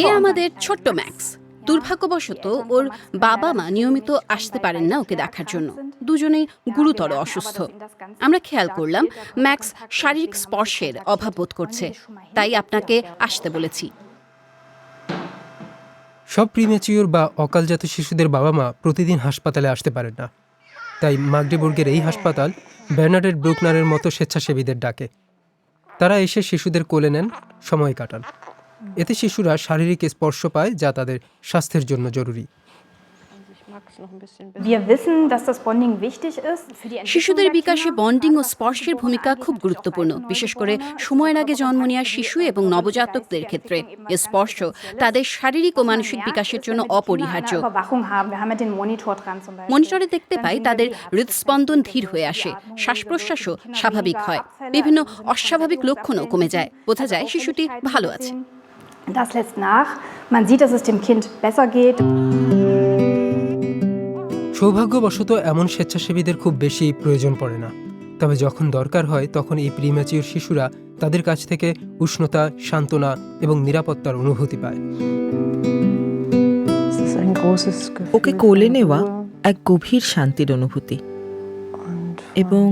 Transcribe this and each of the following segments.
এ আমাদের ছোট্ট ম্যাক্স। দুর্ভাগ্যবশত ওর বাবা মা নিয়মিত আসতে পারেন না ওকে দেখার জন্য। দুজনেই গুরুতর অসুস্থ। আমরা খেয়াল করলাম ম্যাক্স শারীরিক স্পর্শের অভাব বোধ করছে, তাই আপনাকে আসতে বলেছি। সব প্রিম্যাচিওর বা অকালজাত শিশুদের বাবা মা প্রতিদিন হাসপাতালে আসতে পারেন না, তাই মাগডেবুর্গের এই হাসপাতাল বার্নার্ডেট ব্রুকনারের মতো স্বেচ্ছাসেবীদের ডাকে। তারা এসে শিশুদের কোলে নেন, সময় কাটান। এতে শিশুরা শারীরিক স্পর্শ পায়, যা তাদের স্বাস্থ্যের জন্য জরুরি। শিশুদের বিকাশে বন্ডিং ও স্পর্শের ভূমিকা খুব গুরুত্বপূর্ণ, বিশেষ করে সময়ের আগে জন্ম নেওয়া শিশু এবং নবজাতকদের ক্ষেত্রে। এ স্পর্শ তাদের শারীরিক ও মানসিক বিকাশের জন্য অপরিহার্য। মনিটরে দেখতে পাই তাদের হৃদস্পন্দন ধীর হয়ে আসে, শ্বাস প্রশ্বাসও স্বাভাবিক হয়, বিভিন্ন অস্বাভাবিক লক্ষণও কমে যায়। বোঝা যায় শিশুটি ভালো আছে। Das lässt nach. Man sieht, dass es dem Kind besser geht. সৌভাগ্যবশত এমন স্বেচ্ছাসেবীদের খুব বেশি প্রয়োজন পড়ে না, তবে যখন দরকার হয় তখন এই প্রিম্যাচিওর শিশুরা তাদের কাছ থেকে উষ্ণতা, সান্ত্বনা এবং নিরাপত্তার অনুভূতি পায়। ওকে কোলে নেওয়া এক গভীর শান্তির অনুভূতি এবং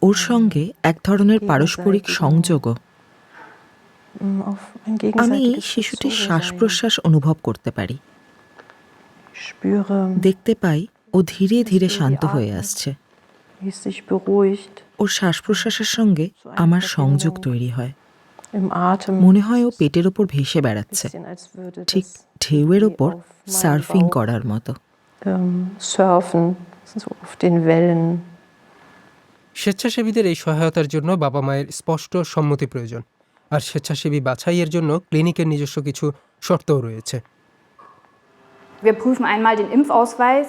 ওর সঙ্গে এক ধরনের পারস্পরিক সংযোগও। আমি শিশুটির শ্বাস প্রশ্বাস অনুভব করতে পারি, দেখতে পাই ও ধীরে ধীরে শান্ত হয়ে আসছে। ওর শ্বাস প্রশ্বাসের সঙ্গে আমার সংযোগ তৈরি হয়। মনে হয় ও পেটের ওপর ভেসে বেড়াচ্ছে, ঠিক ঢেউয়ের ওপর সার্ফিং করার মতো। স্বেচ্ছাসেবীদের এই সহায়তার জন্য বাবা মায়ের স্পষ্ট সম্মতি প্রয়োজন, আর স্বেচ্ছাসেবী বাছাইয়ের জন্য ক্লিনিকের নিজস্ব কিছু শর্তও রয়েছে।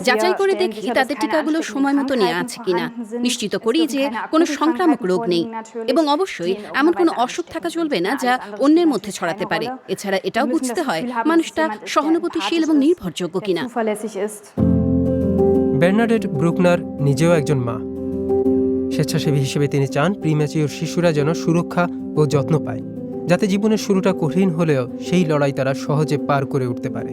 যাচাই করে দেখি তাদের টিকাগুলো সময় মতো নেওয়া আছে কিনা, নিশ্চিত করি যে কোনো সংক্রামক রোগ নেই, এবং অবশ্যই এমন কোনো অসুখ থাকা চলবে না যা অন্যের মধ্যে ছড়াতে পারে। এছাড়া এটাও বুঝতে হয় মানুষটা সহানুভূতিশীল এবং নির্ভরযোগ্য কিনা। বার্নার্ডেট ব্রুকনার নিজেও একজন মা। স্বেচ্ছাসেবী হিসেবে তিনি চান প্রিম্যাচিওর শিশুরা যেন সুরক্ষা ও যত্ন পায়, যাতে জীবনের শুরুটা কঠিন হলেও সেই লড়াই তারা সহজে পার করে উঠতে পারে।